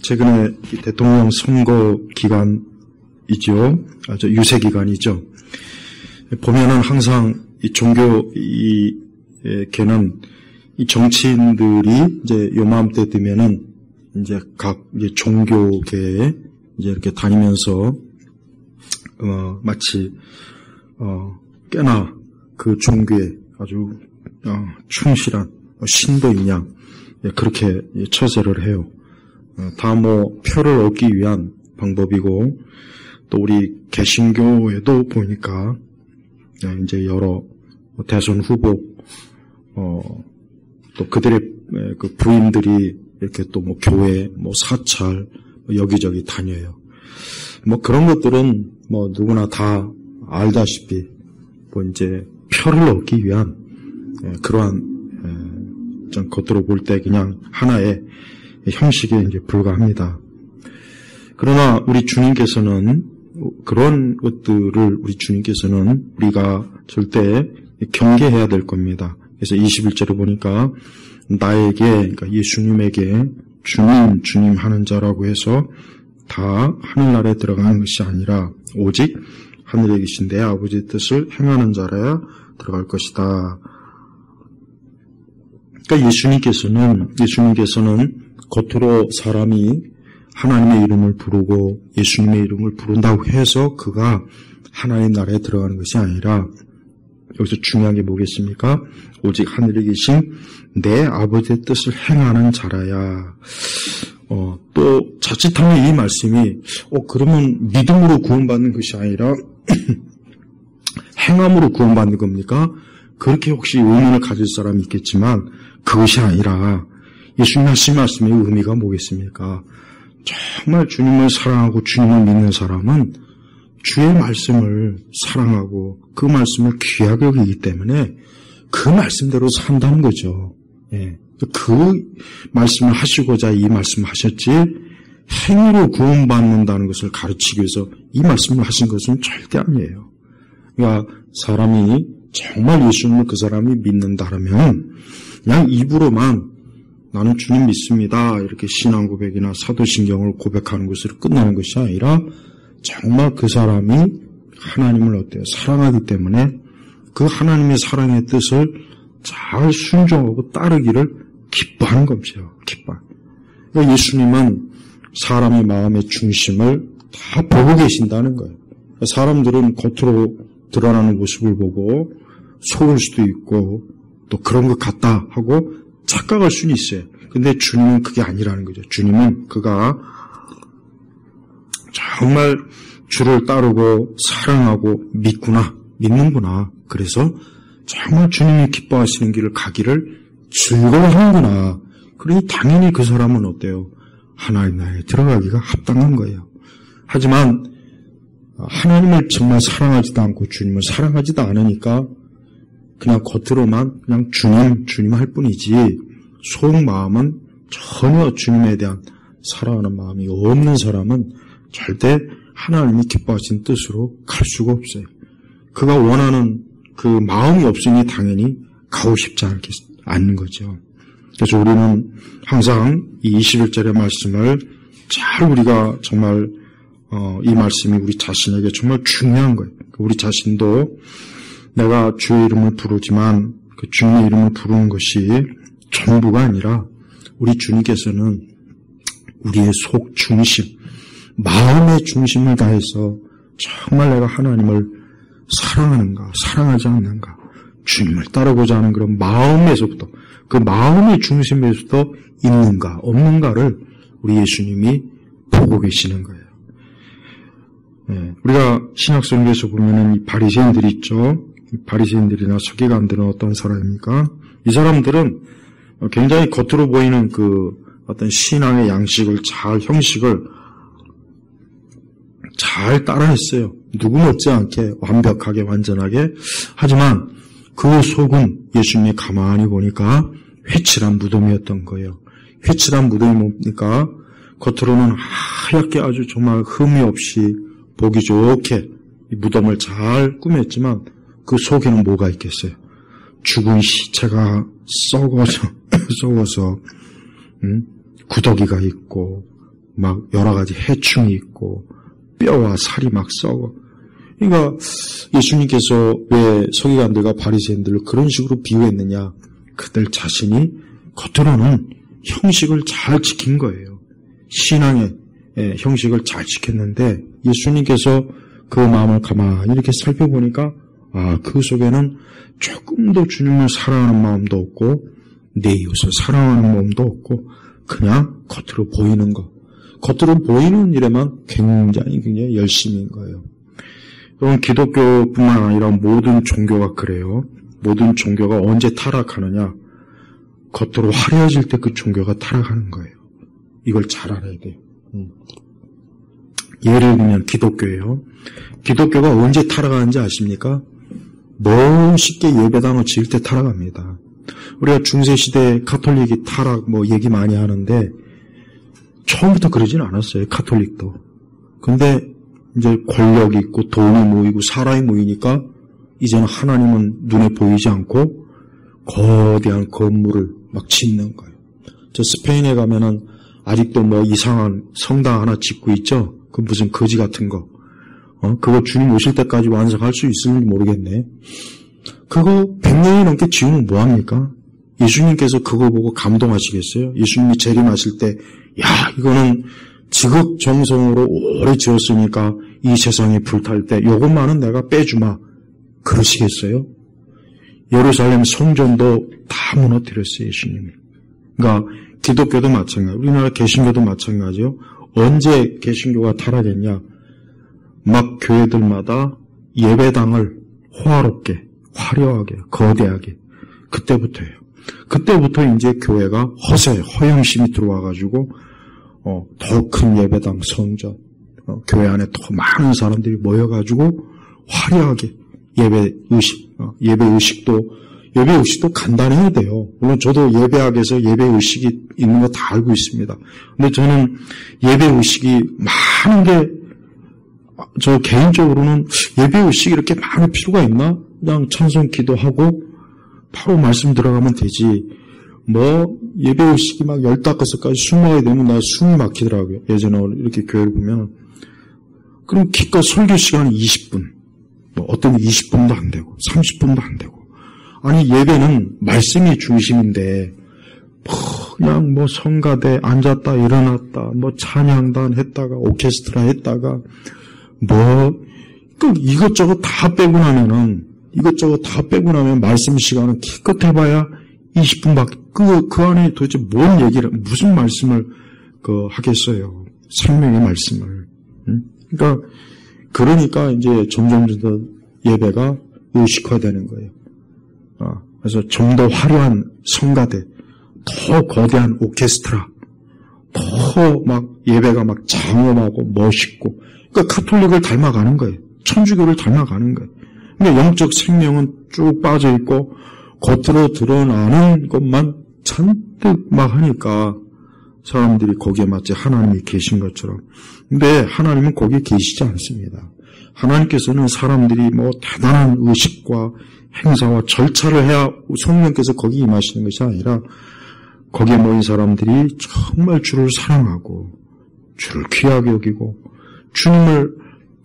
최근에 대통령 선거 기간이죠. 유세 기간이죠. 보면은 항상 이 종교계는 이 정치인들이 이제 요맘때 되면은 이제 각 이제 종교계에 이제 이렇게 다니면서 마치 꽤나 그 종교에 아주 충실한 신도인 양 그렇게 처세를 해요. 다 표를 얻기 위한 방법이고, 또 우리 개신교에도 보니까 이제 여러 대선 후보 또 그들의 그 부인들이 이렇게 또 교회 사찰 여기저기 다녀요. 그런 것들은 누구나 다 알다시피 이제 표를 얻기 위한 그러한 겉으로 볼 때 그냥 하나의 형식에 이제 불과합니다. 그러나 우리 주님께서는 그런 것들을 우리가 절대 경계해야 될 겁니다. 그래서 21절에 보니까 그러니까 예수님에게 주님 하는 자라고 해서 다 하늘나라에 들어가는 것이 아니라 오직 하늘에 계신 내 아버지의 뜻을 행하는 자라야 들어갈 것이다. 그러니까 예수님께서는 겉으로 사람이 하나님의 이름을 부르고 예수님의 이름을 부른다고 해서 그가 하나님 나라에 들어가는 것이 아니라 여기서 중요한 게 뭐겠습니까? 오직 하늘에 계신 내 아버지의 뜻을 행하는 자라야. 또 자칫하면 이 말씀이 그러면 믿음으로 구원받는 것이 아니라 행함으로 구원받는 겁니까? 그렇게 혹시 의문을 가질 사람이 있겠지만 그것이 아니라 예수님 하신 말씀의 의미가 뭐겠습니까? 정말 주님을 사랑하고 주님을 믿는 사람은 주의 말씀을 사랑하고 그 말씀을 귀하게 여기기 때문에 그 말씀대로 산다는 거죠. 그 말씀을 하시고자 이 말씀을 하셨지 행위로 구원받는다는 것을 가르치기 위해서 이 말씀을 하신 것은 절대 아니에요. 그러니까 사람이 정말 예수님을 그 사람이 믿는다면 그냥 입으로만 나는 주님 믿습니다. 이렇게 신앙 고백이나 사도신경을 고백하는 것으로 끝나는 것이 아니라 정말 그 사람이 하나님을 사랑하기 때문에 그 하나님의 사랑의 뜻을 잘 순종하고 따르기를 기뻐하는 것이죠. 그러니까 예수님은 사람의 마음의 중심을 다 보고 계신다는 거예요. 사람들은 겉으로 드러나는 모습을 보고 속을 수도 있고 또 그런 것 같다 하고 착각할 수는 있어요. 근데 주님은 그게 아니라는 거죠. 주님은 그가 정말 주를 따르고 사랑하고 믿는구나. 그래서 정말 주님이 기뻐하시는 길을 가기를 즐거워하는구나. 그러니 당연히 그 사람은 어때요? 하나님 나라에 들어가기가 합당한 거예요. 하지만 하나님을 정말 사랑하지도 않고 주님을 사랑하지도 않으니까 그냥 겉으로만 그냥 주님 할 뿐이지 속마음은 전혀 주님에 대한 사랑하는 마음이 없는 사람은 절대 하나님이 기뻐하신 뜻으로 갈 수가 없어요. 그가 원하는 그 마음이 없으니 당연히 가고 싶지 않는 거죠. 그래서 우리는 항상 이 21절의 말씀을 잘 우리가 정말 이 말씀이 우리 자신에게 정말 중요한 거예요. 우리 자신도 내가 주의 이름을 부르지만 그 주님의 이름을 부르는 것이 전부가 아니라 우리 주님께서는 우리의 속 중심, 마음의 중심을 다해서 정말 내가 하나님을 사랑하는가, 사랑하지 않는가, 주님을 따르고자 하는 그런 마음에서부터, 그 마음의 중심에서부터 있는가, 없는가를 우리 예수님이 보고 계시는 거예요. 우리가 신약성경에서 보면은 이 바리새인들이 있죠. 바리새인들이나 서기관들은 어떤 사람입니까? 이 사람들은 굉장히 겉으로 보이는 그 어떤 신앙의 형식을 잘 따라했어요. 누구 못지않게 완벽하게 완전하게. 하지만 그 속은 예수님이 가만히 보니까 회칠한 무덤이었던 거예요. 회칠한 무덤이 뭡니까? 겉으로는 하얗게 아주 정말 흠이 없이 보기 좋게 이 무덤을 잘 꾸몄지만 그 속에는 뭐가 있겠어요? 죽은 시체가 썩어서 구더기가 있고 막 여러 가지 해충이 있고 뼈와 살이 막 썩어. 그러니까 예수님께서 왜 서기관들과 바리새인들을 그런 식으로 비유했느냐? 그들 자신이 겉으로는 형식을 잘 지킨 거예요. 신앙의 형식을 잘 지켰는데 예수님께서 그 마음을 가만히 이렇게 살펴보니까 그 속에는 조금 더 주님을 사랑하는 마음도 없고 내 이웃을 사랑하는 마음도 없고 그냥 겉으로 보이는 거. 겉으로 보이는 일에만 굉장히 열심인 거예요. 여러분, 기독교뿐만 아니라 모든 종교가 그래요. 모든 종교가 언제 타락하느냐? 겉으로 화려해질 때 그 종교가 타락하는 거예요. 이걸 잘 알아야 돼요. 예를 들면 기독교예요. 기독교가 언제 타락하는지 아십니까? 멋있게 예배당을 지을 때 타락합니다. 우리가 중세시대 카톨릭이 타락 얘기 많이 하는데 처음부터 그러진 않았어요. 카톨릭도. 근데 이제 권력이 있고 돈이 모이고 사람이 모이니까 이제는 하나님은 눈에 보이지 않고 거대한 건물을 막 짓는 거예요. 저 스페인에 가면은 아직도 이상한 성당 하나 짓고 있죠? 그 무슨 거지 같은 거. 그거 주님 오실 때까지 완성할 수 있을지 모르겠네. 그거 100년이 넘게 지으면 뭐합니까? 예수님께서 그거 보고 감동하시겠어요? 예수님이 재림하실 때, 이거는 지극정성으로 오래 지었으니까 이 세상이 불탈 때 요것만은 내가 빼주마. 그러시겠어요? 예루살렘 성전도 다 무너뜨렸어요, 예수님이. 그러니까 기독교도 마찬가지예요. 우리나라 개신교도 마찬가지요. 언제 개신교가 타락했냐? 막 교회들마다 예배당을 호화롭게, 화려하게, 거대하게. 그때부터예요. 그때부터 이제 교회가 허영심이 들어와가지고, 더 큰 예배당, 성전, 교회 안에 더 많은 사람들이 모여가지고, 화려하게 예배의식도 간단해야 돼요. 물론 저도 예배학에서 예배의식이 있는 거 다 알고 있습니다. 근데 저는 예배의식이 많은 게, 저 개인적으로는 예배의식이 이렇게 많을 필요가 있나? 그냥 찬송 기도하고 바로 말씀 들어가면 되지. 예배의식이 막 15가지 숨 먹어야 되면 나 숨이 막히더라고요. 예전에 이렇게 교회를 보면. 그럼 기껏 설교 시간이 20분. 어떤 20분도 안 되고, 30분도 안 되고. 아니, 예배는 말씀이 중심인데, 그냥 성가대 앉았다 일어났다, 찬양단 했다가, 오케스트라 했다가, 이것저것 다 빼고 나면 말씀 시간은 기껏 해봐야 20분밖에, 그 안에 도대체 무슨 말씀을, 하겠어요. 생명의 말씀을. 그러니까 이제 점점 더 예배가 의식화되는 거예요. 그래서 좀 더 화려한 성가대, 더 거대한 오케스트라, 더 예배가 장엄하고 멋있고, 그러니까 카톨릭을 닮아가는 거예요. 천주교를 닮아가는 거예요. 근데 영적 생명은 쭉 빠져있고, 겉으로 드러나는 것만 잔뜩 하니까, 사람들이 거기에 마치 하나님이 계신 것처럼. 근데 하나님은 거기에 계시지 않습니다. 하나님께서는 사람들이 대단한 의식과 행사와 절차를 해야 성령께서 거기 임하시는 것이 아니라 거기에 모인 사람들이 정말 주를 사랑하고 주를 귀하게 여기고 주님을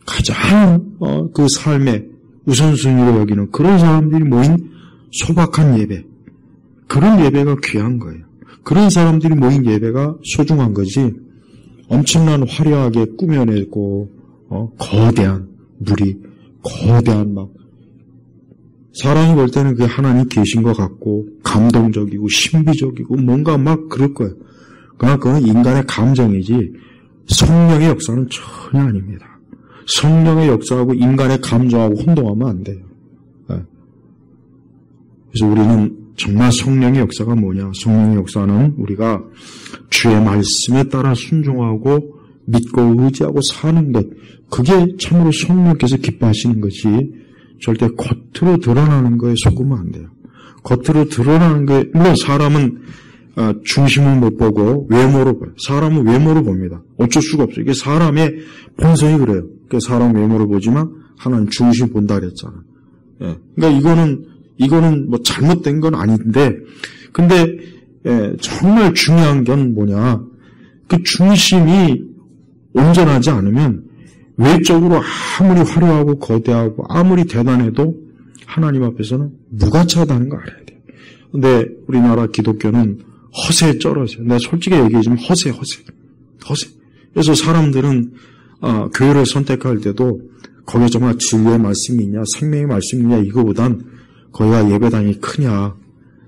가장 그 삶의 우선순위로 여기는 그런 사람들이 모인 소박한 예배, 그런 예배가 귀한 거예요. 그런 사람들이 모인 예배가 소중한 거지, 엄청난 화려하게 꾸며내고 거대한 무리, 거대한 사람이 볼 때는 그게 하나님 계신 것 같고 감동적이고 신비적이고 뭔가 그럴 거예요. 그러나 그건 인간의 감정이지 성령의 역사는 전혀 아닙니다. 성령의 역사하고 인간의 감정하고 혼동하면 안 돼요. 그래서 우리는 정말 성령의 역사가 뭐냐? 성령의 역사는 우리가 주의 말씀에 따라 순종하고 믿고 의지하고 사는 것, 그게 참으로 성령께서 기뻐하시는 것이 절대 겉으로 드러나는 거에 속으면 안 돼요. 겉으로 드러나는 거에, 물론 사람은 중심을 못 보고 외모로 봐요. 사람은 외모로 봅니다. 어쩔 수가 없어요. 이게 사람의 본성이 그래요. 그러니까 사람 외모로 보지만 하나님 중심 본다 그랬잖아. 예. 그러니까 이거는 잘못된 건 아닌데, 근데 정말 중요한 건 뭐냐? 그 중심이 온전하지 않으면 외적으로 아무리 화려하고 거대하고 아무리 대단해도 하나님 앞에서는 무가치하다는 거 알아야 돼요. 근데 우리나라 기독교는 허세에 쩔어져요. 내가 솔직히 얘기하자면 허세. 그래서 사람들은 교회를 선택할 때도 거기에 정말 진리의 말씀이 있냐, 생명의 말씀이 있냐, 이거보단 거기가 예배당이 크냐,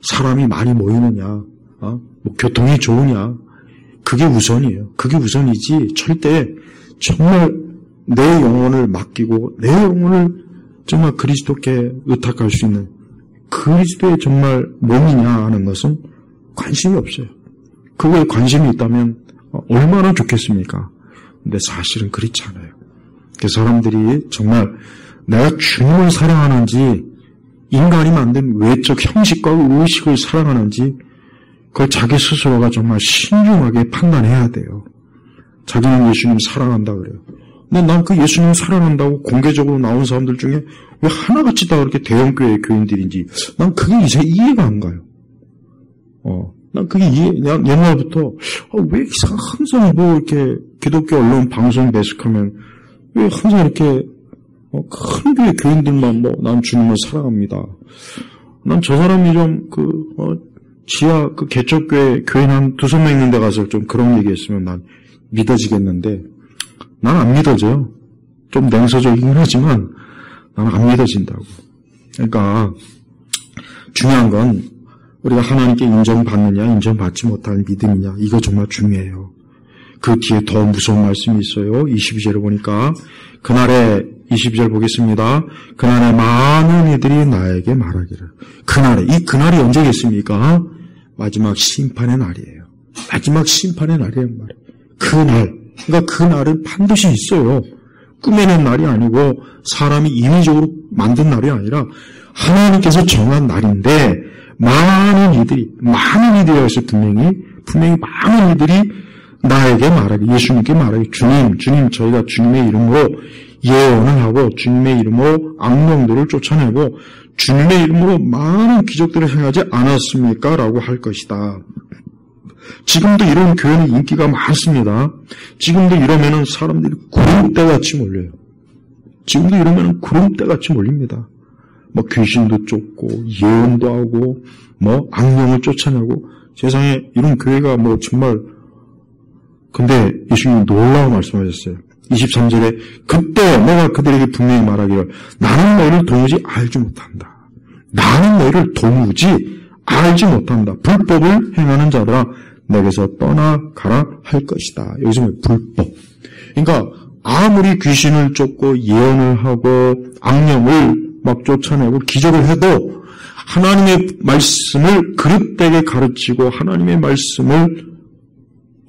사람이 많이 모이느냐, 뭐 교통이 좋으냐, 그게 우선이에요. 그게 우선이지 절대 정말 내 영혼을 맡기고 내 영혼을 정말 그리스도께 의탁할 수 있는 그리스도의 정말 몸이냐 하는 것은 관심이 없어요. 그거에 관심이 있다면 얼마나 좋겠습니까? 근데 사실은 그렇지 않아요. 사람들이 정말 내가 주님을 사랑하는지 인간이 만든 외적 형식과 의식을 사랑하는지 그걸 자기 스스로가 정말 신중하게 판단해야 돼요. 자기는 예수님 사랑한다 그래요. 근데 난 그 예수님 사랑한다고 공개적으로 나온 사람들 중에 왜 하나같이 다 그렇게 대형교회 교인들인지 난 그게 이해가 안 가요. 난 그게 옛날부터 왜 항상 뭐 이렇게 기독교 언론 방송 매스하면 왜 항상 이렇게 큰 교회 교인들만 난 주님을 사랑합니다. 난 저 사람이 좀 지하 개척교회 교인 한 2-3명 있는 데 가서 좀 그런 얘기했으면 난 믿어지겠는데 난 안 믿어져요. 좀 냉소적이긴 하지만 나는 안 믿어진다고. 그러니까 중요한 건 우리가 하나님께 인정받느냐 인정받지 못할 믿음이냐 이거 정말 중요해요. 그 뒤에 더 무서운 말씀이 있어요. 22절을 보니까 그날에 22절 보겠습니다. 그날에 많은 이들이 나에게 말하기를. 이 그날이 언제겠습니까? 마지막 심판의 날이에요. 마지막 심판의 날이에요. 그날. 그러니까 그 날은 반드시 있어요. 꾸며낸 날이 아니고 사람이 인위적으로 만든 날이 아니라 하나님께서 정한 날인데 많은 이들이 해서 분명히 많은 이들이 나에게 말하기, 예수님께 말하기, 주님, 저희가 주님의 이름으로 예언을 하고 주님의 이름으로 악령들을 쫓아내고 주님의 이름으로 많은 기적들을 행하지 않았습니까? 라고 할 것이다. 지금도 이런 교회는 인기가 많습니다. 지금도 이러면은 사람들이 구름대같이 몰려요. 지금도 이러면은 구름대같이 몰립니다. 귀신도 쫓고 예언도 하고 악령을 쫓아내고 세상에 이런 교회가 정말. 근데 예수님이 놀라운 말씀하셨어요. 23절에 그때 내가 그들에게 분명히 말하기를 나는 너희를 도무지 알지 못한다. 나는 너희를 도무지 알지 못한다. 불법을 행하는 자들아 내게서 떠나가라 할 것이다. 여기서 불법. 그러니까 아무리 귀신을 쫓고 예언을 하고 악령을 쫓아내고 기적을 해도 하나님의 말씀을 그릇되게 가르치고 하나님의 말씀을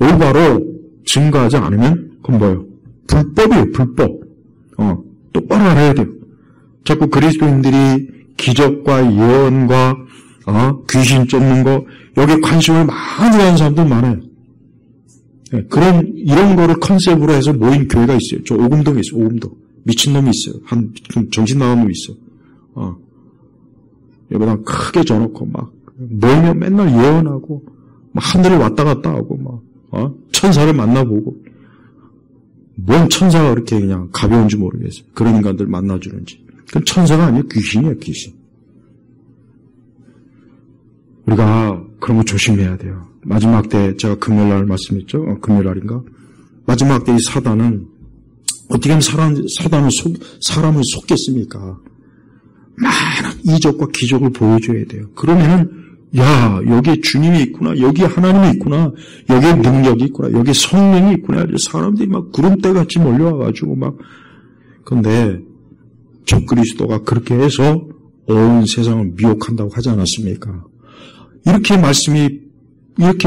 올바로 증거하지 않으면 그건 뭐예요? 불법이에요. 불법. 똑바로 알아야 돼요. 자꾸 그리스도인들이 기적과 예언과 귀신 쫓는 거 여기에 관심을 많이 가는 사람들 많아요. 네, 이런 거를 컨셉으로 해서 모인 교회가 있어요. 저 오금동에 있어요. 오금동. 미친놈이 있어요. 좀 정신 나간 놈이 있어. 여기다 크게 져놓고 모이면 맨날 예언하고 하늘을 왔다 갔다 하고 천사를 만나보고 뭔 천사가 그렇게 그냥 가벼운지 모르겠어요. 그런 인간들 만나주는지. 그건 천사가 아니에요. 귀신이에요. 귀신. 우리가 그런 거 조심해야 돼요. 마지막 때 제가 금요일날 말씀했죠. 금요일날인가? 마지막 때 이 사단은 어떻게 하면 사단은 사람을 속겠습니까? 많은 이적과 기적을 보여줘야 돼요. 그러면은 여기에 주님이 있구나, 여기에 하나님이 있구나, 여기에 능력이 있구나, 여기에 성령이 있구나. 사람들이 구름대같이 몰려와가지고 근데 적그리스도가 그렇게 해서 온 세상을 미혹한다고 하지 않았습니까? 이렇게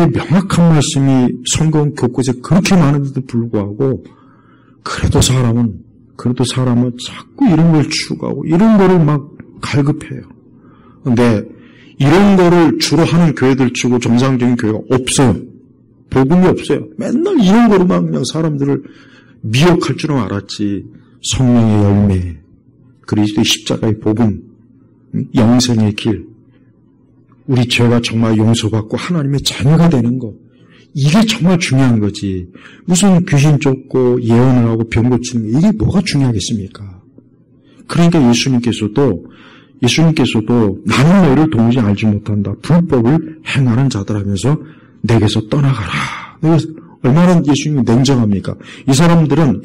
명확한 말씀이 성경 곳곳에 그렇게 많은데도 불구하고 그래도 사람은 자꾸 이런 걸 추구하고 이런 거를 갈급해요. 근데 이런 거를 주로 하는 교회들 치고 정상적인 교회가 없어요. 복음이 없어요. 맨날 이런 거로만 그냥 사람들을 미혹할 줄은 알았지. 성령의 열매, 그리스도의 십자가의 복음, 영생의 길, 우리 죄가 정말 용서받고 하나님의 자녀가 되는 것, 이게 정말 중요한 거지. 무슨 귀신 쫓고 예언을 하고 병 고치는 게 이게 뭐가 중요하겠습니까? 그러니까 예수님께서도 나는 너희를 도무지 알지 못한다. 불법을 행하는 자들 하면서 내게서 떠나가라. 얼마나 예수님이 냉정합니까? 이 사람들은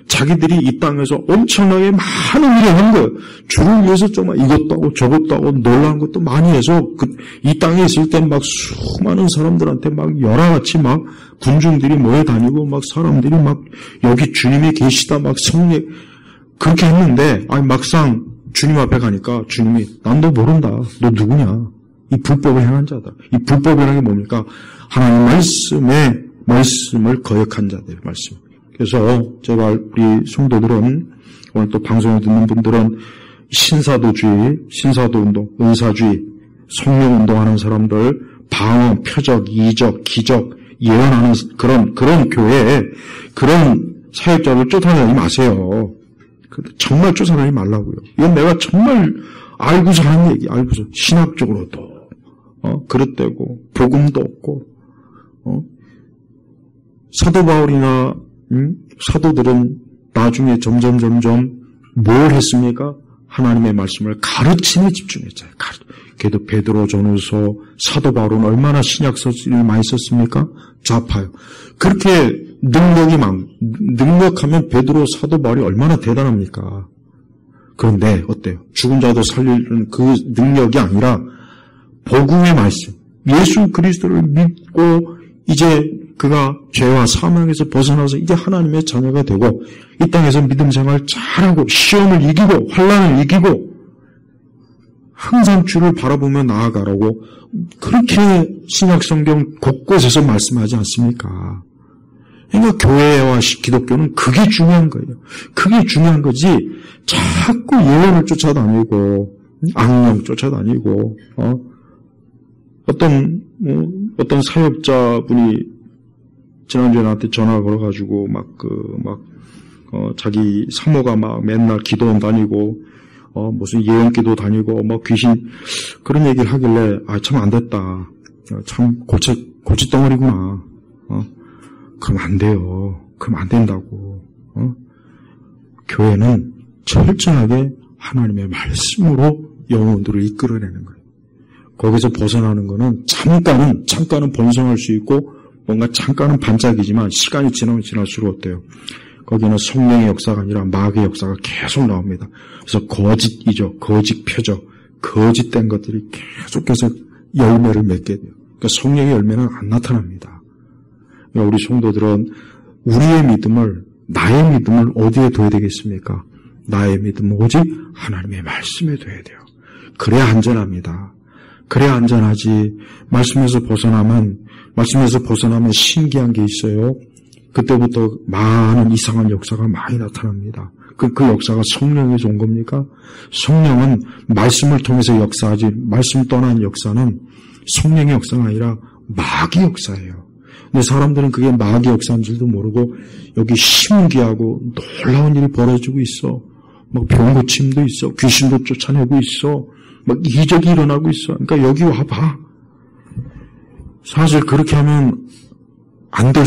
자기들이 이 땅에서 엄청나게 많은 일을 한 거예요. 주를 위해서 정말 이것도 하고 저것도 하고 놀라운 것도 많이 해서 이 땅에 있을 때 막 수많은 사람들한테 막 여러 가지 막 군중들이 모여다니고 막 사람들이 막 여기 주님이 계시다 막 성령 그렇게 했는데 막상 주님 앞에 가니까 주님이 난 너 모른다. 너 누구냐? 이 불법을 행한 자다. 이 불법이라는 게 뭡니까? 하나님 말씀을 거역한 자들 말씀. 그래서 제발 우리 성도들은 오늘 또 방송을 듣는 분들은 신사도주의, 신사도운동, 은사주의, 성령운동하는 사람들, 방언, 표적, 이적, 기적, 예언하는 그런 교회에 그런 사역자를 쫓아내지 마세요. 정말 쫓아내지 말라고요. 이건 내가 정말 알고서 하는 얘기, 알고서 신학적으로도 그릇되고 복음도 없고 사도 바울이나 사도들은 나중에 점점 뭘 했습니까? 하나님의 말씀을 가르침에 집중했잖아요. 그래도 베드로, 전후서, 사도 바울은 얼마나 신약 서술을 많이 썼습니까? 좌파요. 그렇게 능력하면 베드로, 사도 바울이 얼마나 대단합니까? 그런데 어때요? 죽은 자도 살리는 그 능력이 아니라 복음의 말씀, 예수 그리스도를 믿고 이제 그가 죄와 사망에서 벗어나서 이제 하나님의 자녀가 되고 이 땅에서 믿음 생활 잘하고 시험을 이기고 환난을 이기고 항상 주를 바라보며 나아가라고 그렇게 신약 성경 곳곳에서 말씀하지 않습니까? 그러니까 교회와 기독교는 그게 중요한 거예요. 그게 중요한 거지 자꾸 예언을 쫓아다니고 악령 쫓아다니고 어떤 사역자분이 지난주에 나한테 전화 걸어가지고 자기 사모가 막 맨날 기도원 다니고 무슨 예언 기도 다니고 귀신 그런 얘기를 하길래 참 안 됐다. 참 고치덩어리구나. 그럼 안 돼요. 그럼 안 된다고. 교회는 철저하게 하나님의 말씀으로 영혼들을 이끌어내는 거예요. 거기서 벗어나는 거는 잠깐은 번성할 수 있고 뭔가 잠깐은 반짝이지만 시간이 지나면 지날수록 어때요? 거기는 성령의 역사가 아니라 마귀의 역사가 계속 나옵니다. 그래서 거짓이죠. 거짓 표적, 거짓된 것들이 계속해서 열매를 맺게 돼요. 그러니까 성령의 열매는 안 나타납니다. 그러니까 우리 성도들은 나의 믿음을 어디에 둬야 되겠습니까? 나의 믿음은 오직 하나님의 말씀에 둬야 돼요. 그래야 안전합니다. 그래야 안전하지. 말씀에서 벗어나면 신기한 게 있어요. 그때부터 많은 이상한 역사가 많이 나타납니다. 그 역사가 성령에서 온 겁니까? 성령은 말씀을 통해서 역사하지, 말씀 떠난 역사는 성령의 역사가 아니라 마귀 역사예요. 근데 사람들은 그게 마귀 역사인 줄도 모르고 여기 신기하고 놀라운 일이 벌어지고 있어. 병 고침도 있어. 귀신도 쫓아내고 있어. 이적이 일어나고 있어. 그러니까 여기 와봐. 사실 그렇게 하면 안 될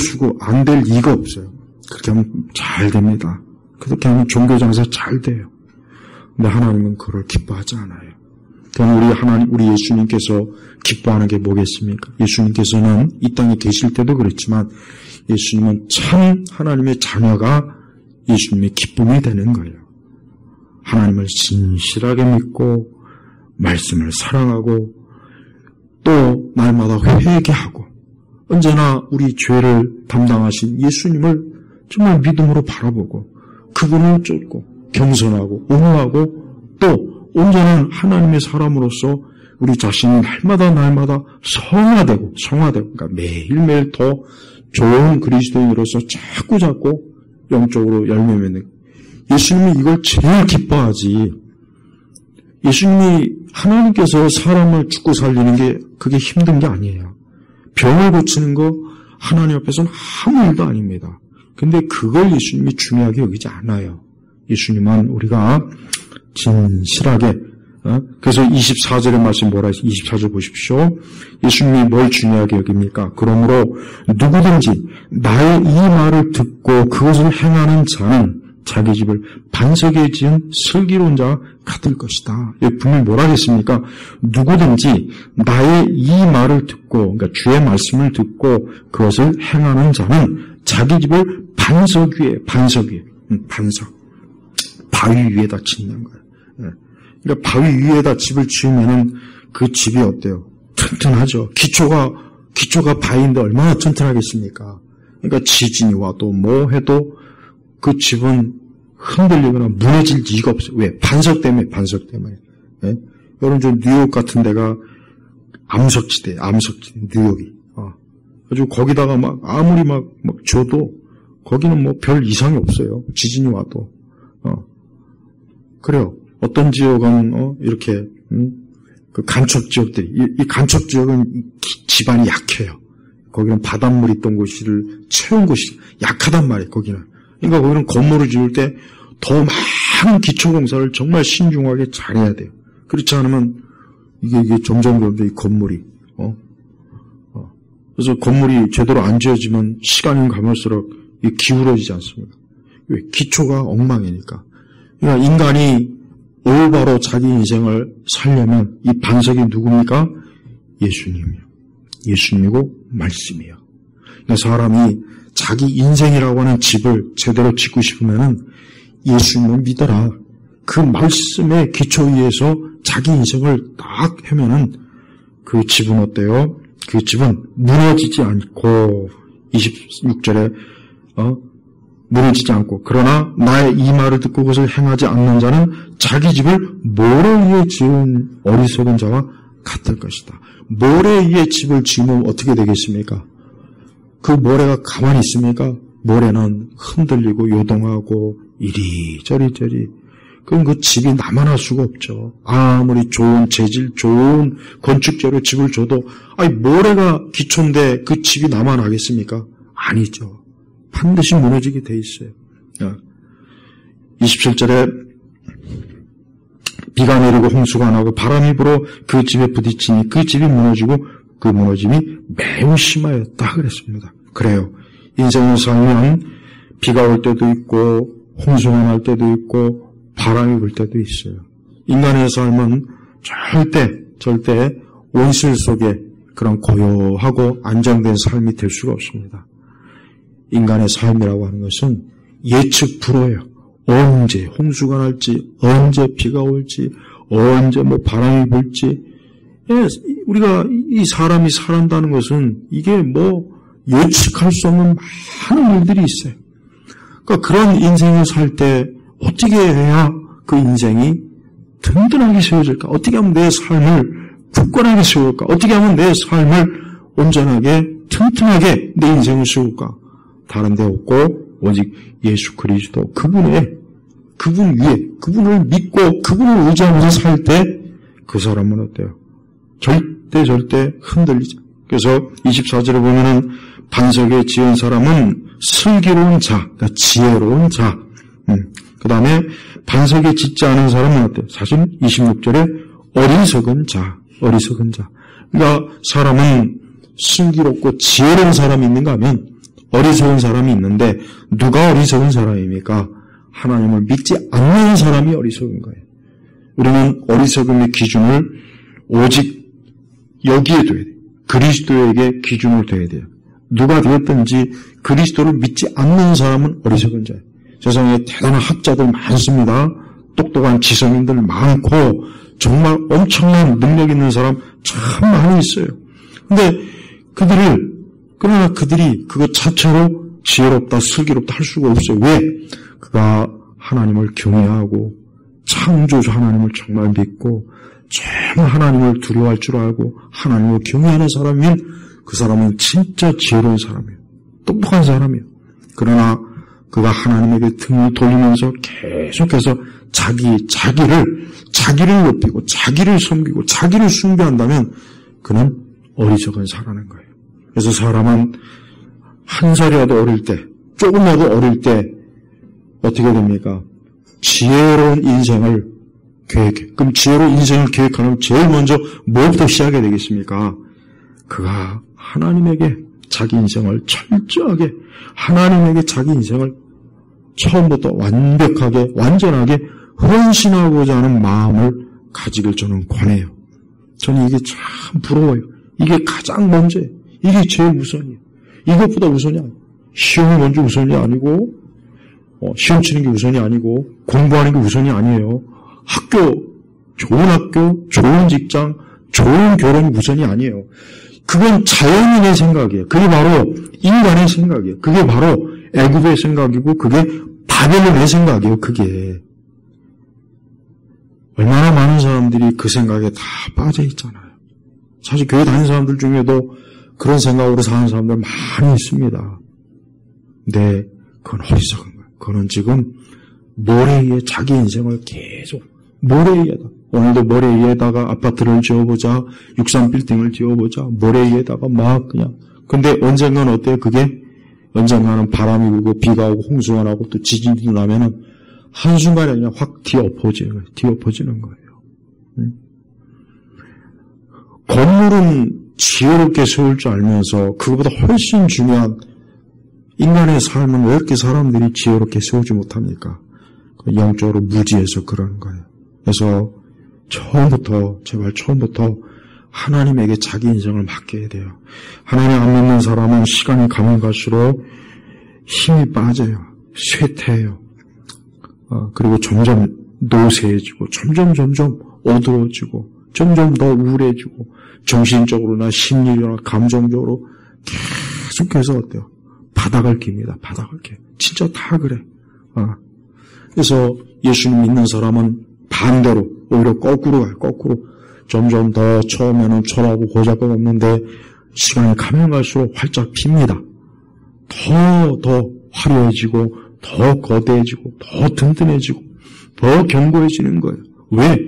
리가 없어요. 그렇게 하면 잘 됩니다. 그렇게 하면 종교장사 잘 돼요. 근데 하나님은 그걸 기뻐하지 않아요. 그럼 우리 예수님께서 기뻐하는 게 뭐겠습니까? 예수님께서는 이 땅에 계실 때도 그랬지만 예수님은 참 하나님의 자녀가 예수님의 기쁨이 되는 거예요. 하나님을 진실하게 믿고 말씀을 사랑하고 또 날마다 회개하고 언제나 우리 죄를 담당하신 예수님을 정말 믿음으로 바라보고 그분을 쫓고 겸손하고 옹호하고 또 온전한 하나님의 사람으로서 우리 자신이 날마다 성화되고 그러니까 매일매일 더 좋은 그리스도인으로서 자꾸 영적으로 열매 맺는 예수님이 이걸 제일 기뻐하지. 예수님이 하나님께서 사람을 죽고 살리는 게 그게 힘든 게 아니에요. 병을 고치는 거 하나님 앞에서는 아무 일도 아닙니다. 근데 그걸 예수님이 중요하게 여기지 않아요. 예수님은 우리가 진실하게 그래서 24절의 말씀 뭐라 했어요? 24절 보십시오. 예수님이 뭘 중요하게 여깁니까? 그러므로 누구든지 나의 이 말을 듣고 그것을 행하는 자는 자기 집을 반석에 지은 슬기로운 자와 같을 것이다. 여기 분명히 뭐라 했습니까? 누구든지 나의 이 말을 듣고, 그러니까 주의 말씀을 듣고 그것을 행하는 자는 자기 집을 반석 위에, 반석, 바위 위에다 짓는 거예요. 그러니까 바위 위에다 집을 지으면은 그 집이 어때요? 튼튼하죠. 기초가 바위인데 얼마나 튼튼하겠습니까? 그러니까 지진이 와도 뭐 해도 그 집은 흔들리거나 무너질 리가 없어요. 왜? 반석 때문에. 예? 여러분, 저 뉴욕 같은 데가 암석지대, 뉴욕이. 아주 거기다가 아무리 줘도 거기는 뭐 별 이상이 없어요. 지진이 와도. 그래요. 어떤 지역은, 이렇게, 그 간척 지역들이, 이 간척 지역은 지반이 약해요. 거기는 바닷물이 있던 곳을 채운 곳이 약하단 말이에요, 거기는. 그러니까 거기는 건물을 지을 때 더 많은 기초공사를 정말 신중하게 잘해야 돼요. 그렇지 않으면 이게 점점 이 건물이, 그래서 건물이 제대로 안 지어지면 시간이 가면서록 기울어지지 않습니까? 왜? 기초가 엉망이니까. 그러니까 인간이 올바로 자기 인생을 살려면 이 반석이 누굽니까? 예수님이요. 예수님이고 말씀이요. 그러니까 사람이 자기 인생이라고 하는 집을 제대로 짓고 싶으면은 예수님을 믿어라. 그 말씀의 기초 위에서 자기 인생을 딱 하면은 그 집은 어때요? 그 집은 무너지지 않고 26절에 무너지지 않고 그러나 나의 이 말을 듣고 그것을 행하지 않는 자는 자기 집을 모래 위에 지은 어리석은 자와 같을 것이다. 모래 위에 집을 지으면 어떻게 되겠습니까? 그 모래가 가만히 있습니까? 모래는 흔들리고 요동하고 이리저리 그럼 그 집이 남아날 수가 없죠. 아무리 좋은 재질, 좋은 건축재로 집을 줘도 모래가 기초인데 그 집이 남아나겠습니까? 아니죠. 반드시 무너지게 돼 있어요. 27절에 비가 내리고 홍수가 나고 바람이 불어 그 집에 부딪히니 그 집이 무너지고 그 무너짐이 매우 심하였다 그랬습니다. 그래요. 인생을 살면 비가 올 때도 있고 홍수가 날 때도 있고 바람이 불 때도 있어요. 인간의 삶은 절대 온실 속에 그런 고요하고 안정된 삶이 될 수가 없습니다. 인간의 삶이라고 하는 것은 예측 불허예요. 언제 홍수가 날지, 언제 비가 올지, 언제 바람이 불지. 우리가 이 사람이 살아간다는 것은 이게 예측할 수 없는 많은 일들이 있어요. 그러니까 그런 인생을 살 때 어떻게 해야 그 인생이 든든하게 세워질까? 어떻게 하면 내 삶을 굳건하게 세울까? 어떻게 하면 내 삶을 온전하게 튼튼하게 내 인생을 세울까? 다른 데 없고 오직 예수 그리스도 그분 위에 그분을 믿고 그분을 의지하면서 살 때 그 사람은 어때요? 절대 흔들리지. 그래서 24절에 보면은 반석에 지은 사람은 슬기로운 자, 그러니까 지혜로운 자. 그 다음에 반석에 짓지 않은 사람은 어때요? 사실 26절에 어리석은 자. 그러니까 사람은 슬기롭고 지혜로운 사람이 있는가 하면 어리석은 사람이 있는데 누가 어리석은 사람입니까? 하나님을 믿지 않는 사람이 어리석은 거예요. 우리는 어리석음의 기준을 오직 여기에 둬야 돼요. 그리스도에게 기준을 둬야 돼요. 누가 되었든지 그리스도를 믿지 않는 사람은 어리석은 자예요. 세상에 대단한 학자들 많습니다. 똑똑한 지성인들 많고 정말 엄청난 능력 있는 사람 참 많이 있어요. 그러나 그들이 그것 자체로 지혜롭다, 슬기롭다 할 수가 없어요. 왜? 그가 하나님을 경외하고 창조주 하나님을 정말 믿고 정말 하나님을 두려워할 줄 알고 하나님을 경외하는 사람이면 그 사람은 진짜 지혜로운 사람이에요. 똑똑한 사람이에요. 그러나 그가 하나님에게 등을 돌리면서 계속해서 자기를 높이고 자기를 섬기고 자기를 숭배한다면 그는 어리석은 사람인 거예요. 그래서 사람은 한 살이라도 어릴 때, 조금이라도 어릴 때 어떻게 됩니까? 지혜로운 인생을 계획해. 그럼 지혜로 인생을 계획하려면 제일 먼저 뭐부터 시작해야 되겠습니까? 그가 하나님에게 자기 인생을 철저하게, 하나님에게 자기 인생을 처음부터 완벽하게, 완전하게 헌신하고자 하는 마음을 가지길 저는 권해요. 저는 이게 참 부러워요. 이게 가장 먼저예요. 이게 제일 우선이에요. 이것보다 우선이 아니에요. 시험이 먼저 우선이 아니고, 시험 치는 게 우선이 아니고, 공부하는 게 우선이 아니에요. 좋은 학교, 좋은 직장, 좋은 결혼이 우선이 아니에요. 그건 자연인의 생각이에요. 그게 바로 인간의 생각이에요. 그게 바로 애굽의 생각이고, 그게 바벨론의 생각이에요. 그게. 얼마나 많은 사람들이 그 생각에 다 빠져 있잖아요. 사실 교회 다니는 사람들 중에도 그런 생각으로 사는 사람들 많이 있습니다. 근데 그건 어리석은 거예요. 그거는 지금 모래 위에 자기 인생을 계속 모래 위에다, 오늘도 모래 위에다가 아파트를 지어보자, 63빌딩을 지어보자, 모래 위에다가 막 그냥. 근데 언젠가는 어때요? 그게 언젠가는 바람이 불고 비가 오고 홍수가 나고 또 지진이 나면은 한순간에 그냥 확 뒤엎어지는 거예요. 건물은 지혜롭게 세울 줄 알면서 그것보다 훨씬 중요한 인간의 삶은 왜 이렇게 사람들이 지혜롭게 세우지 못합니까? 영적으로 무지해서 그러는 거예요. 그래서 제발 처음부터 하나님에게 자기 인생을 맡겨야 돼요. 하나님 안 믿는 사람은 시간이 가면 갈수록 힘이 빠져요. 쇠퇴해요. 그리고 점점 노쇠해지고, 점점 어두워지고, 점점 더 우울해지고, 정신적으로나 심리적으로나 감정적으로 계속해서 어때요? 바닥을 깁니다. 바닥을 깨. 진짜 다 그래. 그래서 예수님 믿는 사람은 반대로, 오히려 거꾸로 가요. 거꾸로. 점점 더 처음에는 철하고 고작은 없는데, 시간이 가면 갈수록 활짝 핍니다. 더 화려해지고, 더 거대해지고, 더 든든해지고, 더 견고해지는 거예요. 왜?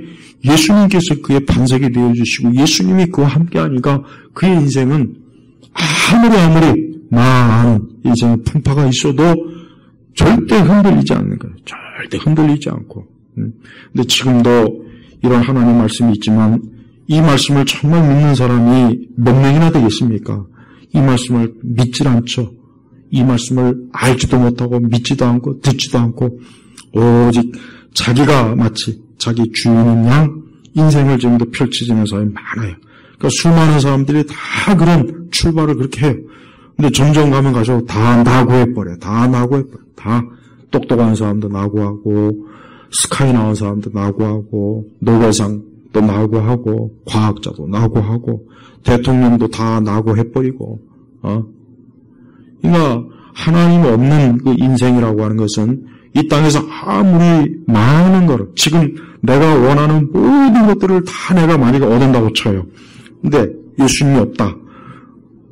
예수님께서 그의 반석이 되어주시고, 예수님이 그와 함께하니까 그의 인생은 아무리 많은 인생의 풍파가 있어도 절대 흔들리지 않는 거예요. 절대 흔들리지 않고. 근데 지금도 이런 하나님 말씀이 있지만, 이 말씀을 정말 믿는 사람이 몇 명이나 되겠습니까? 이 말씀을 믿질 않죠. 이 말씀을 알지도 못하고 믿지도 않고 듣지도 않고 오직 자기가 마치 자기 주인인 양 인생을 지금도 펼치지는 사람이 많아요. 그러니까 수많은 사람들이 다 그런 출발을 그렇게 해요. 근데 점점 가면 갈수록 다 낙오해버려요. 다 똑똑한 사람도 낙오하고, 스카이 나온 사람도 낙오하고, 노벨상도 낙오하고, 과학자도 낙오하고, 대통령도 다 낙오해버리고, 그러니까 하나님 없는 그 인생이라고 하는 것은 이 땅에서 아무리 많은 거를, 지금 내가 원하는 모든 것들을 다 내가 만약에 얻는다고 쳐요. 근데 예수님이 없다.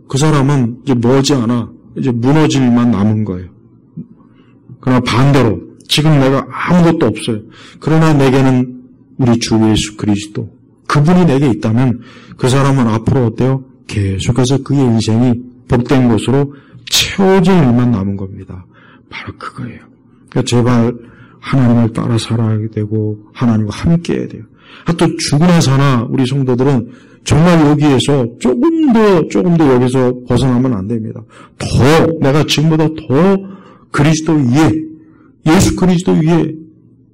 그 사람은 이제 머지않아 이제 무너질 일만 남은 거예요. 그러나 반대로 지금 내가 아무것도 없어요. 그러나 내게는 우리 주 예수 그리스도, 그분이 내게 있다면 그 사람은 앞으로 어때요? 계속해서 그의 인생이 복된 것으로 채워질 일만 남은 겁니다. 바로 그거예요. 그러니까 제발 하나님을 따라 살아야 되고 하나님과 함께 해야 돼요. 또 죽으나 사나 우리 성도들은 정말 여기에서 조금 더 여기서 벗어나면 안 됩니다. 내가 지금보다 더 그리스도 위에, 예수 그리스도 위에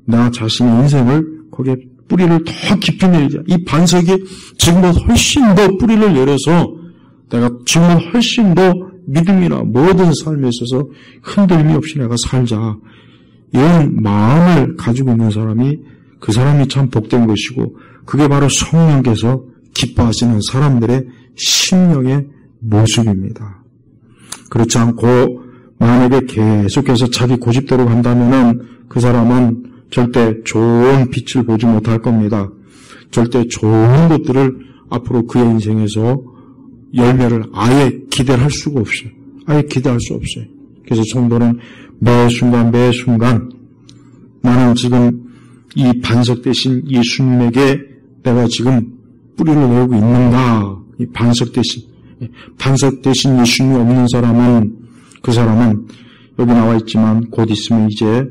나 자신의 인생을 거기에 뿌리를 더 깊이 내리자. 이 반석이 지금보다 훨씬 더 뿌리를 내려서 내가 지금보다 훨씬 더 믿음이나 모든 삶에 있어서 흔들림이 없이 내가 살자. 이런 마음을 가지고 있는 사람이, 그 사람이 참 복된 것이고, 그게 바로 성령께서 기뻐하시는 사람들의 심령의 모습입니다. 그렇지 않고 만약에 계속해서 자기 고집대로 간다면은 그 사람은 절대 좋은 빛을 보지 못할 겁니다. 절대 좋은 것들을 앞으로 그의 인생에서 열매를 아예 기대를 할 수가 없어요. 아예 기대할 수 없어요. 그래서 성도는 매 순간 나는 지금 이 반석 대신 예수님에게 내가 지금 뿌리를 내고 있는가? 이 반석 대신 예수님이 없는 사람은, 그 사람은 여기 나와 있지만 곧 있으면 이제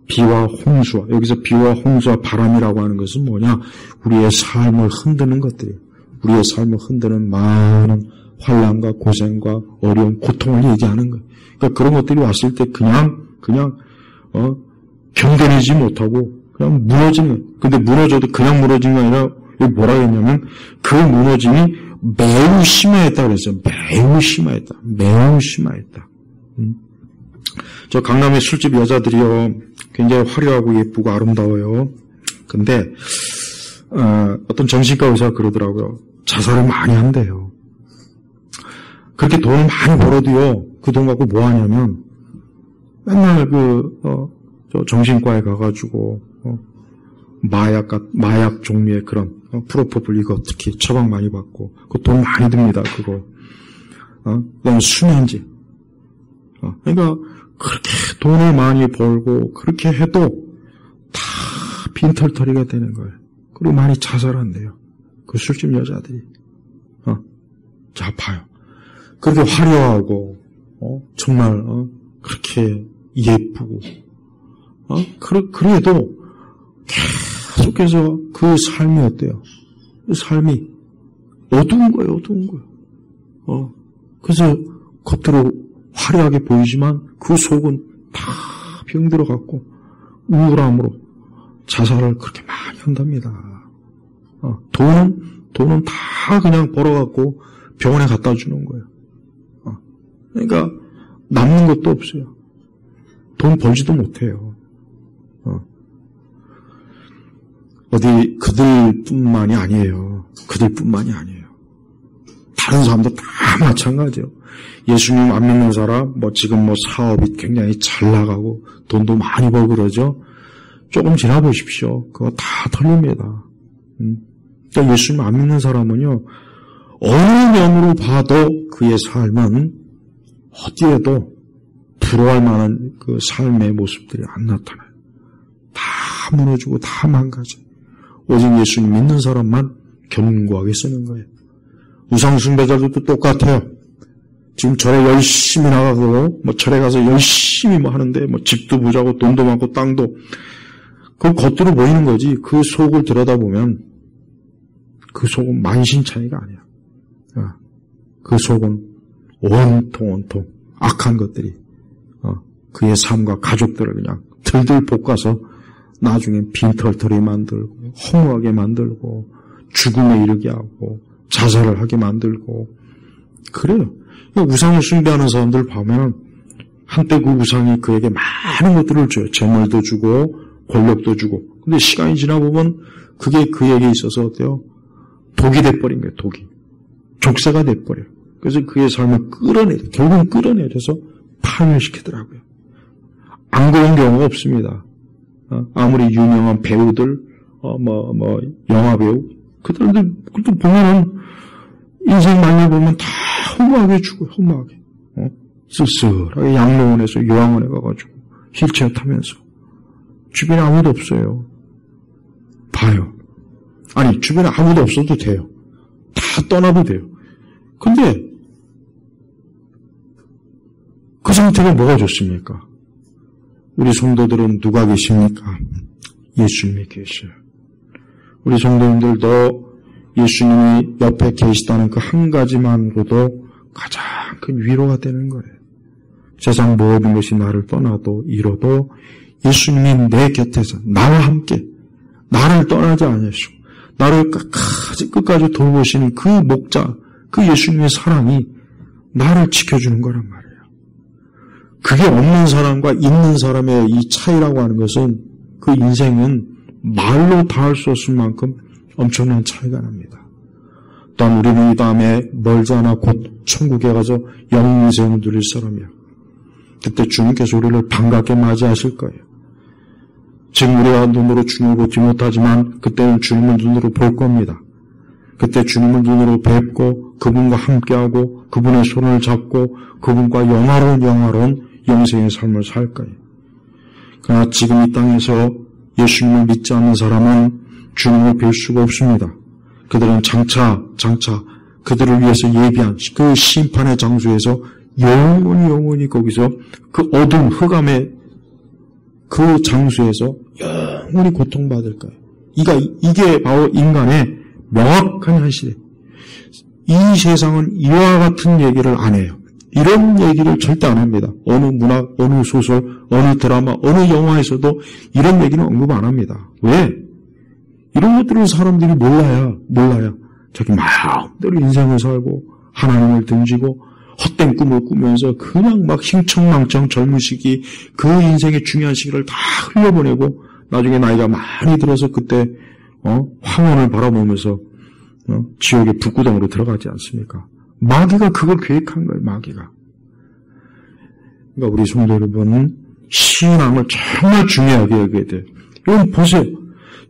비와 홍수와, 여기서 비와 홍수와 바람이라고 하는 것은 뭐냐? 우리의 삶을 흔드는 것들이에요. 우리의 삶을 흔드는 많은 환난과 고생과 어려움, 고통을 얘기하는 거예요. 그러니까 그런 것들이 왔을 때 그냥 견뎌내지 못하고 그냥 무너지는. 근데 무너져도 그냥 무너진 게 아니라 여기 뭐라 했냐면 그 무너짐이 매우 심하였다 그랬어요. 매우 심하였다. 매우 심하였다. 저 강남의 술집 여자들이요, 굉장히 화려하고 예쁘고 아름다워요. 근데 어떤 정신과 의사가 그러더라고요. 자살을 많이 한대요. 그렇게 돈을 많이 벌어도요, 그 돈 갖고 뭐 하냐면 맨날 저 정신과에 가가지고 마약 종류의 그런 프로포폴 이거 특히 처방 많이 받고 그 돈 많이 듭니다. 그거. 그다음에 수면제. 그러니까 그렇게 돈을 많이 벌고 그렇게 해도 다 빈털터리가 되는 거예요. 그리고 많이 자살한대요. 그 술집 여자들이. 자, 봐요. 그렇게 화려하고 정말 그렇게 예쁘고 그래도 계속해서 그 삶이 어때요? 그 삶이 어두운 거예요. 어두운 거예요. 그래서 겉으로 화려하게 보이지만 그 속은 다 병들어 갖고 우울함으로 자살을 그렇게 많이 한답니다. 돈은 다 그냥 벌어갖고 병원에 갖다 주는 거예요. 그러니까 남는 것도 없어요. 돈 벌지도 못해요. 어디 그들뿐만이 아니에요. 그들뿐만이 아니에요. 다른 사람도 다 마찬가지예요. 예수님 안 믿는 사람, 지금 사업이 굉장히 잘 나가고 돈도 많이 벌고 그러죠. 조금 지나보십시오. 그거 다 털립니다. 그러니까 예수님 안 믿는 사람은요, 어느 면으로 봐도 그의 삶은 어디에도 부러워할 만한 그 삶의 모습들이 안 나타나요. 다 무너지고 다 망가져요. 오직 예수님 믿는 사람만 견고하게 쓰는 거예요. 우상숭배자들도 똑같아요. 지금 절에 열심히 나가고 절에 가서 열심히 하는데 집도 부자고 돈도 많고 땅도 그 겉으로 보이는 거지 그 속을 들여다보면 그 속은 만신창이가 아니야. 그 속은 온통 악한 것들이 그의 삶과 가족들을 그냥 들들 볶아서 나중에 빈털터리 만들고 허무하게 만들고 죽음에 이르게 하고 자살을 하게 만들고 그래요. 우상을 숭배하는 사람들 보면 한때 그 우상이 그에게 많은 것들을 줘요. 재물도 주고 권력도 주고. 근데 시간이 지나보면 그게 그에게 있어서 어때요? 독이 돼버린 거예요. 독이. 족쇄가 돼버려요. 그래서 그의 삶을 결국은 끌어내려서 파멸시키더라고요. 안 그런 경우가 없습니다. 아무리 유명한 배우들, 영화배우, 그들도 보면은 인생 말려보면 다 허무하게 죽어요. 허무하게. 쓸쓸하게 양로원에서 요양원에 가가지고 휠체어 타면서 주변에 아무도 없어요. 봐요. 아니 주변에 아무도 없어도 돼요. 다 떠나도 돼요. 근데 그 상태가 뭐가 좋습니까? 우리 성도들은 누가 계십니까? 예수님이 계셔요. 우리 성도님들도 예수님이 옆에 계시다는 그 한 가지만으로도 가장 큰 위로가 되는 거예요. 세상 모든 것이 나를 떠나도 잃어도 예수님이 내 곁에서 나와 함께 나를 떠나지 않으시고 나를 끝까지 돌보시는 그 목자, 그 예수님의 사랑이 나를 지켜주는 거란 말이에요. 그게 없는 사람과 있는 사람의 이 차이라고 하는 것은 그 인생은 말로 다 할 수 없을 만큼 엄청난 차이가 납니다. 또한 우리는 이 다음에 멀지 않아 곧 천국에 가서 영생을 누릴 사람이야. 그때 주님께서 우리를 반갑게 맞이하실 거예요. 지금 우리가 눈으로 주님을 보지 못하지만 그때는 주님을 눈으로 볼 겁니다. 그때 주님을 눈으로 뵙고 그분과 함께하고 그분의 손을 잡고 그분과 영화로운 영생의 삶을 살 거예요. 그러나 지금 이 땅에서 예수님을 믿지 않는 사람은 주님을 뵐 수가 없습니다. 그들은 장차 그들을 위해서 예비한 그 심판의 장소에서 영원히 거기서 그 어두운 흑암의 그 장소에서 영원히 고통받을 거예요. 이게 바로 인간의 명확한 현실이에요. 이 세상은 이와 같은 얘기를 안 해요. 이런 얘기를 절대 안 합니다. 어느 문학, 어느 소설, 어느 드라마, 어느 영화에서도 이런 얘기는 언급 안 합니다. 왜? 이런 것들을 사람들이 몰라야 자기 마음대로 인생을 살고 하나님을 등지고 헛된 꿈을 꾸면서 그냥 막 흥청망청 젊은 시기 그 인생의 중요한 시기를 다 흘려보내고 나중에 나이가 많이 들어서 그때 황혼을 바라보면서 지옥의 북구덩으로 들어가지 않습니까? 마귀가 그걸 계획한 거예요. 마귀가. 그러니까 우리 성도 여러분 신앙을 정말 중요하게 여겨야 돼요. 여러분 보세요.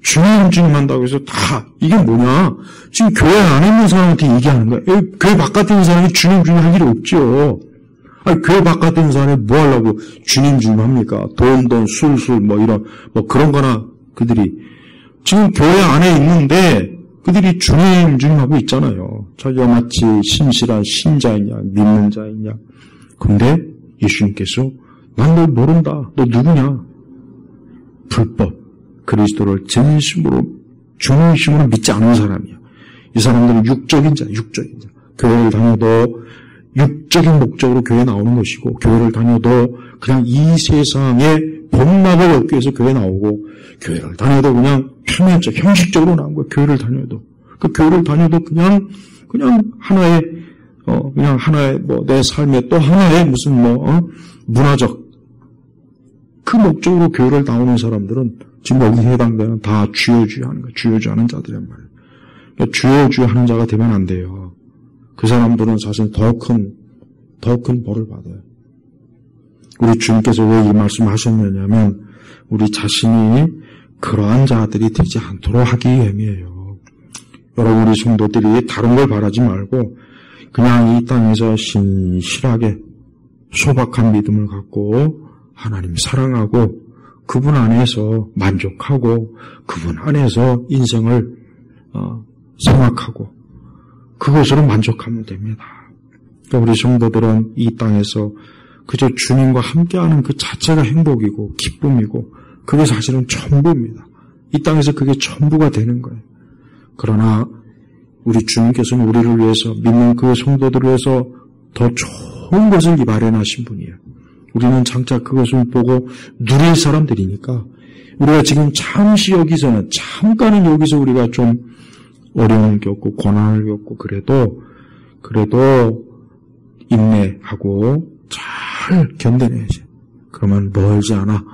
주님 한다고 해서 다 이게 뭐냐? 지금 교회 안에 있는 사람한테 얘기하는 거야. 교회 바깥에 있는 사람이 주님 할 일이 없죠. 아니, 교회 바깥에 있는 사람이 뭐 하려고 주님 합니까? 돈, 술, 이런 그런 거나 그들이 지금 교회 안에 있는데 그들이 주님 하고 있잖아요. 자기가 마치 신실한 신자이냐, 믿는 자이냐. 근데 예수님께서 난 널 모른다. 너 누구냐? 불법. 그리스도를 진심으로 중심으로 믿지 않은 사람이야. 이 사람들은 육적인 자. 교회를 다녀도 육적인 목적으로 교회에 나오는 것이고 교회를 다녀도 그냥 이 세상의 본막을 얻기 위해서 교회에 나오고 교회를 다녀도 그냥 표면적, 형식적으로 나온 거야. 교회를 다녀도. 그 교회를 다녀도 그냥 하나의 내 삶의 또 하나의 무슨 문화적 그 목적으로 교회를 나오는 사람들은 지금 여기 해당되는 다 주여주의하는 거예요. 주여주의하는 자들이란 말이에요. 그러니까 주여주의하는 자가 되면 안 돼요. 그 사람들은 사실 더 큰 벌을 받아요. 우리 주님께서 왜 이 말씀을 하셨느냐면 우리 자신이 그러한 자들이 되지 않도록 하기 위함이에요. 여러분 우리 성도들이 다른 걸 바라지 말고 그냥 이 땅에서 신실하게 소박한 믿음을 갖고 하나님 사랑하고 그분 안에서 만족하고 그분 안에서 인생을 생각하고 그것으로 만족하면 됩니다. 그러니까 우리 성도들은 이 땅에서 그저 주님과 함께하는 그 자체가 행복이고 기쁨이고 그게 사실은 전부입니다. 이 땅에서 그게 전부가 되는 거예요. 그러나 우리 주님께서는 우리를 위해서 믿는 그 성도들을 위해서 더 좋은 것을 마련하신 분이에요. 우리는 장차 그것을 보고 누릴 사람들이니까 우리가 지금 잠시 여기서는 잠깐은 여기서 우리가 좀 어려움을 겪고 고난을 겪고 그래도 인내하고 잘 견뎌내야지. 그러면 멀지 않아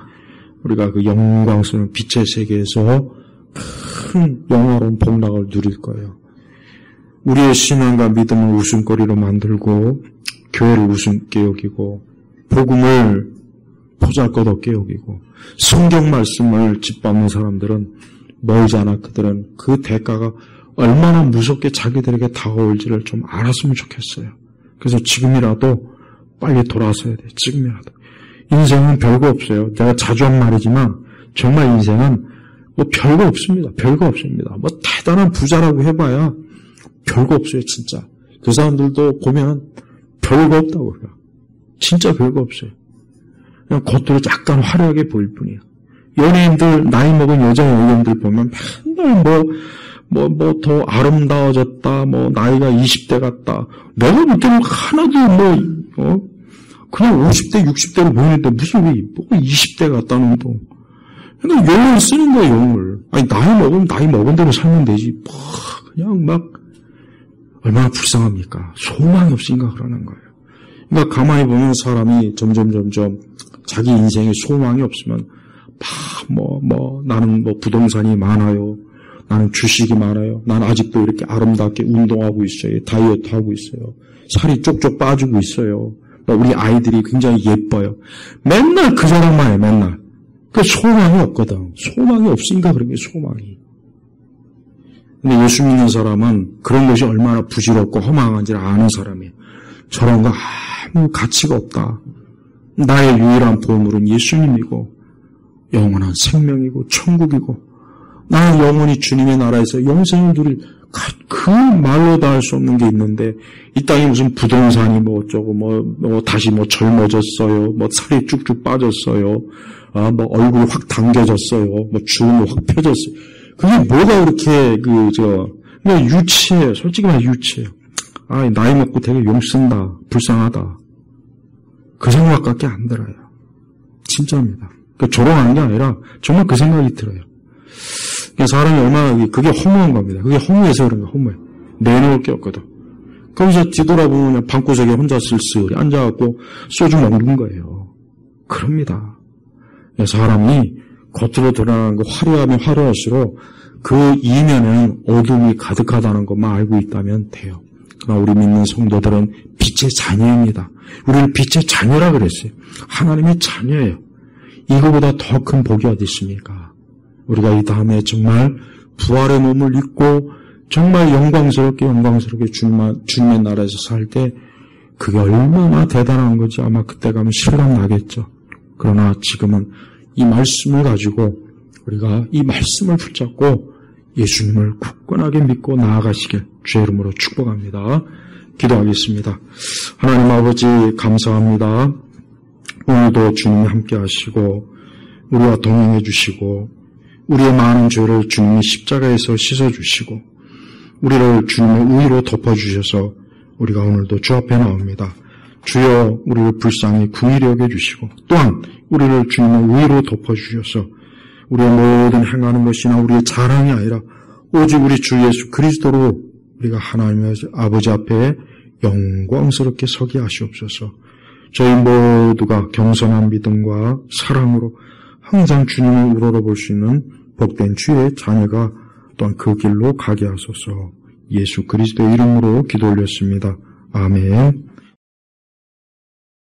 우리가 그 영광스러운 빛의 세계에서 큰 영화로운 복락을 누릴 거예요. 우리의 신앙과 믿음을 웃음거리로 만들고 교회를 우습게 여기고 복음을 보잘것없게 여기고 성경 말씀을 짓밟는 사람들은 멀지 않아 그들은 그 대가가 얼마나 무섭게 자기들에게 다가올지를 좀 알았으면 좋겠어요. 그래서 지금이라도 빨리 돌아서야 돼요. 지금이라도. 인생은 별거 없어요. 내가 자주 한 말이지만 정말 인생은 별거 없습니다. 별거 없습니다. 대단한 부자라고 해봐야 별거 없어요. 진짜. 그 사람들도 보면 별거 없다고 그래요. 진짜 별거 없어요. 그냥 겉으로 약간 화려하게 보일 뿐이에요. 연예인들, 나이 먹은 여자 연예인들 보면 맨날 더 아름다워졌다, 나이가 20대 같다. 내가 볼 때는 하나도 그냥 50대, 60대로 보이는데 무슨 왜 20대 같다는 또. 그러니까 용을 쓰는 거예요, 용을. 아니, 나이 먹은 대로 살면 되지. 그냥 얼마나 불쌍합니까? 소망이 없으니까 그러는 거예요. 그러니까 가만히 보면 사람이 점점 자기 인생에 소망이 없으면 나는 부동산이 많아요. 나는 주식이 많아요. 나는 아직도 이렇게 아름답게 운동하고 있어요. 다이어트 하고 있어요. 살이 쪽쪽 빠지고 있어요. 우리 아이들이 굉장히 예뻐요. 맨날 그 사람만 해, 맨날. 그 소망이 없거든. 소망이 없으니까 그런 게 소망이. 근데 예수 믿는 사람은 그런 것이 얼마나 부질없고 허망한지를 아는 사람이에요. 저런 거 아무 가치가 없다. 나의 유일한 보물은 예수님이고 영원한 생명이고 천국이고 나는 영원히 주님의 나라에서 영생을 누릴 그 말로 다 할 수 없는 게 있는데, 이 땅에 무슨 부동산이 뭐 어쩌고, 다시 젊어졌어요. 살이 쭉쭉 빠졌어요. 얼굴이 확 당겨졌어요. 주름이 확 펴졌어요. 그게 뭐가 그렇게, 그냥 유치해요. 솔직히 말해 유치해요. 나이 먹고 되게 용쓴다. 불쌍하다. 그 생각밖에 안 들어요. 진짜입니다. 조롱하는 게 아니라 정말 그 생각이 들어요. 사람이 얼마나, 그게 허무한 겁니다. 그게 허무해서 그런 거예요, 허무해. 내놓을 게 없거든. 거기서 뒤돌아보면 방구석에 혼자 쓸쓸히 앉아갖고 소주 먹는 거예요. 그럽니다. 사람이 겉으로 드러나는 거 화려하면 화려할수록 그 이면에는 어둠이 가득하다는 것만 알고 있다면 돼요. 그러나 우리 믿는 성도들은 빛의 자녀입니다. 우리는 빛의 자녀라 그랬어요. 하나님의 자녀예요. 이거보다 더 큰 복이 어디 있습니까? 우리가 이 다음에 정말 부활의 몸을 입고 정말 영광스럽게 주님의 나라에서 살 때 그게 얼마나 대단한 건지 아마 그때 가면 실감 나겠죠. 그러나 지금은 이 말씀을 가지고 우리가 이 말씀을 붙잡고 예수님을 굳건하게 믿고 나아가시길 주의 이름으로 축복합니다. 기도하겠습니다. 하나님 아버지 감사합니다. 오늘도 주님이 함께 하시고 우리와 동행해 주시고 우리의 많은 죄를 주님이 십자가에서 씻어주시고 우리를 주님의 의로 덮어주셔서 우리가 오늘도 주 앞에 나옵니다. 주여 우리를 불쌍히 긍휼히 여겨주시고 또한 우리를 주님의 의로 덮어주셔서 우리의 모든 행하는 것이나 우리의 자랑이 아니라 오직 우리 주 예수 그리스도로 우리가 하나님의 아버지 앞에 영광스럽게 서게 하시옵소서. 저희 모두가 겸손한 믿음과 사랑으로 항상 주님을 우러러볼 수 있는 복된 주의 자녀가 또한 그 길로 가게 하소서. 예수 그리스도의 이름으로 기도 올렸습니다. 아멘.